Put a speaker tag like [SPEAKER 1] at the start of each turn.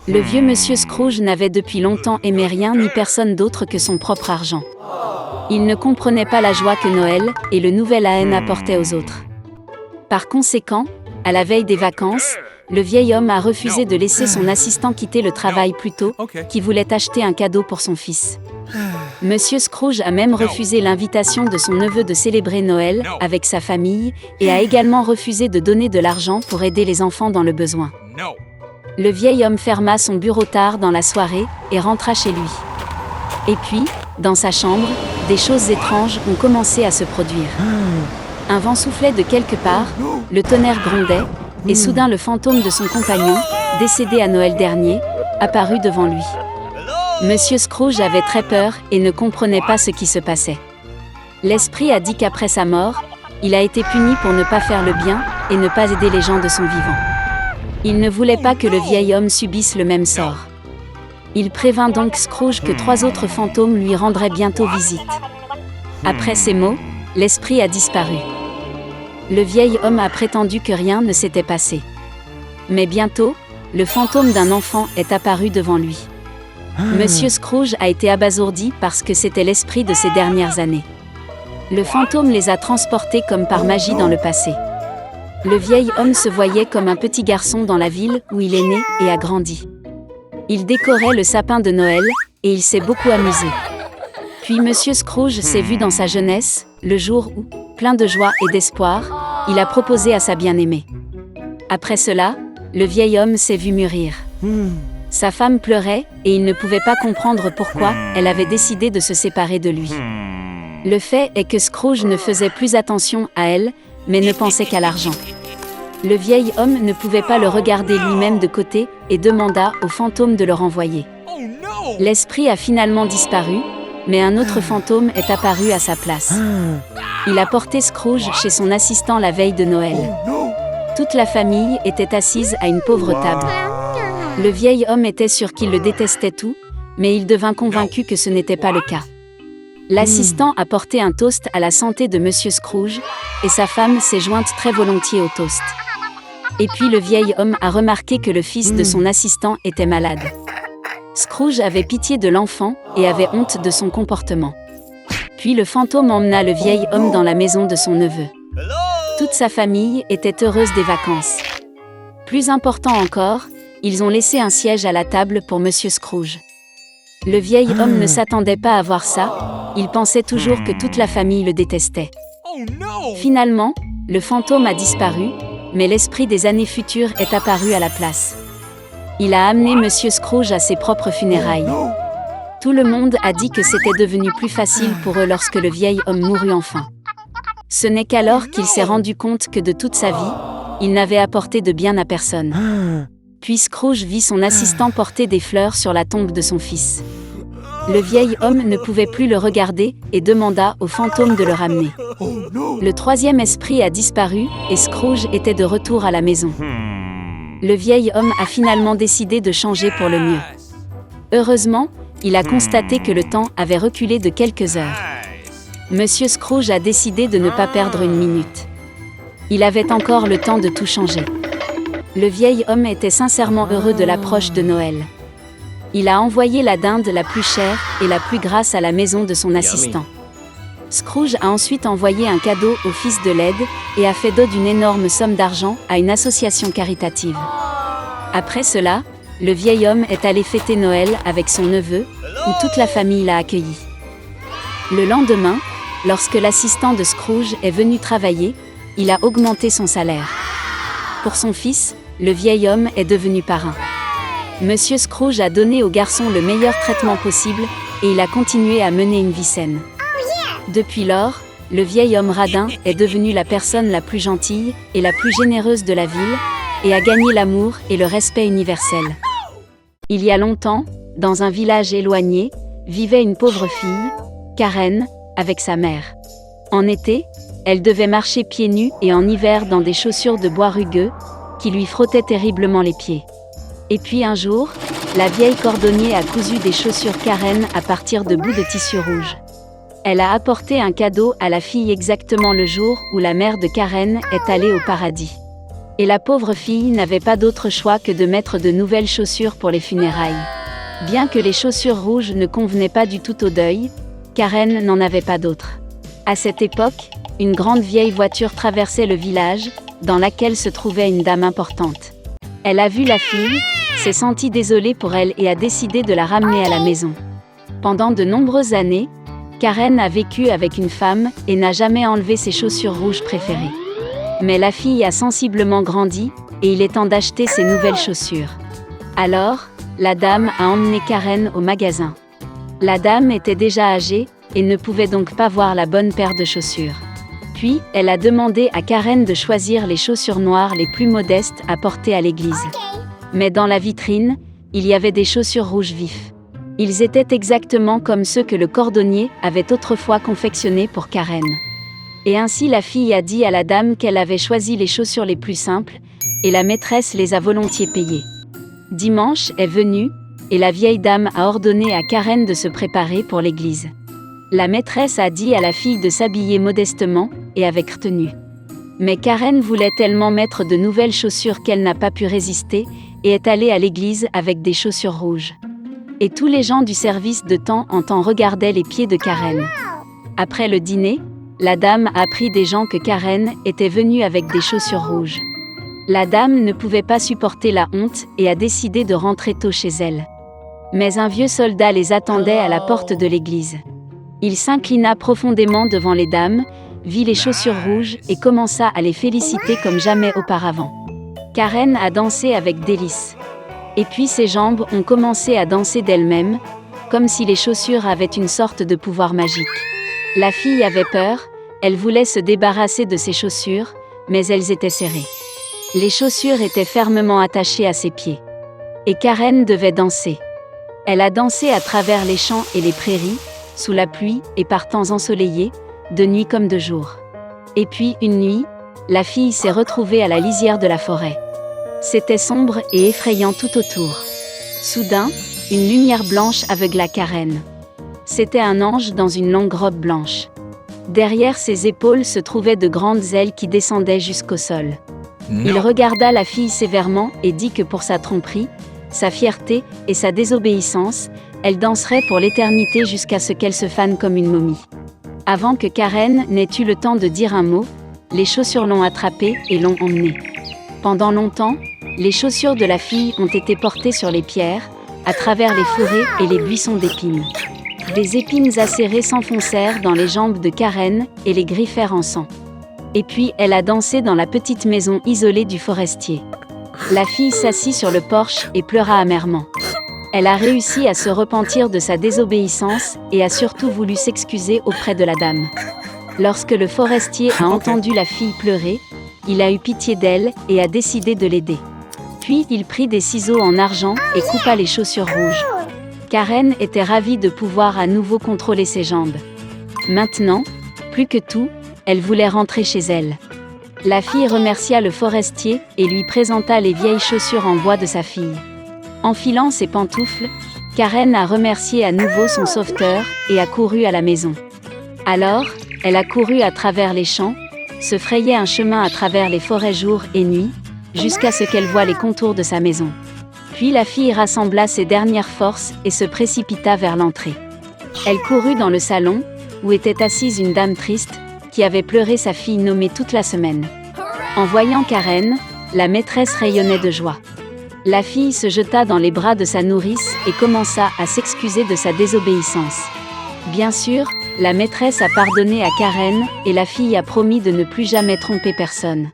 [SPEAKER 1] Le vieux monsieur Scrooge n'avait depuis longtemps aimé rien ni personne d'autre que son propre argent. Il ne comprenait pas la joie que Noël et le nouvel an apportaient aux autres. Par conséquent, à la veille des vacances, le vieil homme a refusé de laisser son assistant quitter le travail plus tôt, qui voulait acheter un cadeau pour son fils. Monsieur Scrooge a même refusé l'invitation de son neveu de célébrer Noël avec sa famille et a également refusé de donner de l'argent pour aider les enfants dans le besoin. Le vieil homme ferma son bureau tard dans la soirée et rentra chez lui. Et puis, dans sa chambre, des choses étranges ont commencé à se produire. Un vent soufflait de quelque part, le tonnerre grondait, et soudain le fantôme de son compagnon, décédé à Noël dernier, apparut devant lui. Monsieur Scrooge avait très peur et ne comprenait pas ce qui se passait. L'esprit a dit qu'après sa mort, il a été puni pour ne pas faire le bien et ne pas aider les gens de son vivant. Il ne voulait pas que le vieil homme subisse le même sort. Il prévint donc Scrooge que 3 autres fantômes lui rendraient bientôt visite. Après ces mots, l'esprit a disparu. Le vieil homme a prétendu que rien ne s'était passé. Mais bientôt, le fantôme d'un enfant est apparu devant lui. Monsieur Scrooge a été abasourdi parce que c'était l'esprit de ces dernières années. Le fantôme les a transportés comme par magie dans le passé. Le vieil homme se voyait comme un petit garçon dans la ville où il est né et a grandi. Il décorait le sapin de Noël et il s'est beaucoup amusé. Puis Monsieur Scrooge s'est vu dans sa jeunesse, le jour où, plein de joie et d'espoir, il a proposé à sa bien-aimée. Après cela, le vieil homme s'est vu mûrir. Sa femme pleurait et il ne pouvait pas comprendre pourquoi elle avait décidé de se séparer de lui. Le fait est que Scrooge ne faisait plus attention à elle, mais ne pensait qu'à l'argent. Le vieil homme ne pouvait pas le regarder lui-même de côté et demanda au fantôme de le renvoyer. L'esprit a finalement disparu, mais un autre fantôme est apparu à sa place. Il a porté Scrooge chez son assistant la veille de Noël. Toute la famille était assise à une pauvre table. Le vieil homme était sûr qu'il le détestait tout, mais il devint convaincu que ce n'était pas le cas. L'assistant a porté un toast à la santé de Monsieur Scrooge, et sa femme s'est jointe très volontiers au toast. Et puis le vieil homme a remarqué que le fils de son assistant était malade. Scrooge avait pitié de l'enfant et avait honte de son comportement. Puis le fantôme emmena le vieil homme dans la maison de son neveu. Toute sa famille était heureuse des vacances. Plus important encore, ils ont laissé un siège à la table pour Monsieur Scrooge. Le vieil homme ne s'attendait pas à voir ça, il pensait toujours que toute la famille le détestait. Finalement, le fantôme a disparu, mais l'esprit des années futures est apparu à la place. Il a amené Monsieur Scrooge à ses propres funérailles. Tout le monde a dit que c'était devenu plus facile pour eux lorsque le vieil homme mourut enfin. Ce n'est qu'alors qu'il s'est rendu compte que de toute sa vie, il n'avait apporté de bien à personne. Puis Scrooge vit son assistant porter des fleurs sur la tombe de son fils. Le vieil homme ne pouvait plus le regarder et demanda au fantôme de le ramener. Le 3e esprit a disparu et Scrooge était de retour à la maison. Le vieil homme a finalement décidé de changer pour le mieux. Heureusement, il a constaté que le temps avait reculé de quelques heures. Monsieur Scrooge a décidé de ne pas perdre une minute. Il avait encore le temps de tout changer. Le vieil homme était sincèrement heureux de l'approche de Noël. Il a envoyé la dinde la plus chère et la plus grasse à la maison de son assistant. Scrooge a ensuite envoyé un cadeau au fils de l'aide et a fait don d'une énorme somme d'argent à une association caritative. Après cela, le vieil homme est allé fêter Noël avec son neveu, où toute la famille l'a accueilli. Le lendemain, lorsque l'assistant de Scrooge est venu travailler, il a augmenté son salaire. Pour son fils, le vieil homme est devenu parrain. Monsieur Scrooge a donné au garçon le meilleur traitement possible et il a continué à mener une vie saine. Depuis lors, le vieil homme radin est devenu la personne la plus gentille et la plus généreuse de la ville et a gagné l'amour et le respect universel. Il y a longtemps, dans un village éloigné, vivait une pauvre fille, Karen, avec sa mère. En été, elle devait marcher pieds nus et en hiver dans des chaussures de bois rugueux, qui lui frottaient terriblement les pieds. Et puis un jour, la vieille cordonnier a cousu des chaussures Karen à partir de bouts de tissu rouge. Elle a apporté un cadeau à la fille exactement le jour où la mère de Karen est allée au paradis. Et la pauvre fille n'avait pas d'autre choix que de mettre de nouvelles chaussures pour les funérailles. Bien que les chaussures rouges ne convenaient pas du tout au deuil, Karen n'en avait pas d'autres. À cette époque, une grande vieille voiture traversait le village, dans laquelle se trouvait une dame importante. Elle a vu la fille, s'est sentie désolée pour elle et a décidé de la ramener à la maison. Pendant de nombreuses années, Karen a vécu avec une femme et n'a jamais enlevé ses chaussures rouges préférées. Mais la fille a sensiblement grandi, et il est temps d'acheter ses nouvelles chaussures. Alors, la dame a emmené Karen au magasin. La dame était déjà âgée, et ne pouvait donc pas voir la bonne paire de chaussures. Puis, elle a demandé à Karen de choisir les chaussures noires les plus modestes à porter à l'église. Mais dans la vitrine, il y avait des chaussures rouges vifs. Ils étaient exactement comme ceux que le cordonnier avait autrefois confectionnés pour Karen. Et ainsi la fille a dit à la dame qu'elle avait choisi les chaussures les plus simples, et la maîtresse les a volontiers payées. Dimanche est venu, et la vieille dame a ordonné à Karen de se préparer pour l'église. La maîtresse a dit à la fille de s'habiller modestement, et avec retenue. Mais Karen voulait tellement mettre de nouvelles chaussures qu'elle n'a pas pu résister, et est allée à l'église avec des chaussures rouges. Et tous les gens du service de temps en temps regardaient les pieds de Karen. Après le dîner, la dame a appris des gens que Karen était venue avec des chaussures rouges. La dame ne pouvait pas supporter la honte et a décidé de rentrer tôt chez elle. Mais un vieux soldat les attendait à la porte de l'église. Il s'inclina profondément devant les dames, vit les chaussures rouges et commença à les féliciter comme jamais auparavant. Karen a dansé avec délice. Et puis ses jambes ont commencé à danser d'elles-mêmes, comme si les chaussures avaient une sorte de pouvoir magique. La fille avait peur, elle voulait se débarrasser de ses chaussures, mais elles étaient serrées. Les chaussures étaient fermement attachées à ses pieds. Et Karen devait danser. Elle a dansé à travers les champs et les prairies, sous la pluie et par temps ensoleillés, de nuit comme de jour. Et puis, une nuit, la fille s'est retrouvée à la lisière de la forêt. C'était sombre et effrayant tout autour. Soudain, une lumière blanche aveugla Karen. C'était un ange dans une longue robe blanche. Derrière ses épaules se trouvaient de grandes ailes qui descendaient jusqu'au sol. Il regarda la fille sévèrement et dit que pour sa tromperie, sa fierté et sa désobéissance, elle danserait pour l'éternité jusqu'à ce qu'elle se fane comme une momie. Avant que Karen n'ait eu le temps de dire un mot, les chaussures l'ont attrapée et l'ont emmenée. Pendant longtemps, les chaussures de la fille ont été portées sur les pierres, à travers les fourrés et les buissons d'épines. Des épines acérées s'enfoncèrent dans les jambes de Karen et les griffèrent en sang. Et puis elle a dansé dans la petite maison isolée du forestier. La fille s'assit sur le porche et pleura amèrement. Elle a réussi à se repentir de sa désobéissance et a surtout voulu s'excuser auprès de la dame. Lorsque le forestier a entendu la fille pleurer, il a eu pitié d'elle et a décidé de l'aider. Puis il prit des ciseaux en argent et coupa les chaussures rouges. Karen était ravie de pouvoir à nouveau contrôler ses jambes. Maintenant, plus que tout, elle voulait rentrer chez elle. La fille remercia le forestier et lui présenta les vieilles chaussures en bois de sa fille. Enfilant ses pantoufles, Karen a remercié à nouveau son sauveteur et a couru à la maison. Alors, elle a couru à travers les champs, se frayait un chemin à travers les forêts jour et nuit, jusqu'à ce qu'elle voie les contours de sa maison. Puis la fille rassembla ses dernières forces et se précipita vers l'entrée. Elle courut dans le salon, où était assise une dame triste, qui avait pleuré sa fille nommée toute la semaine. En voyant Karen, la maîtresse rayonnait de joie. La fille se jeta dans les bras de sa nourrice et commença à s'excuser de sa désobéissance. Bien sûr, la maîtresse a pardonné à Karen et la fille a promis de ne plus jamais tromper personne.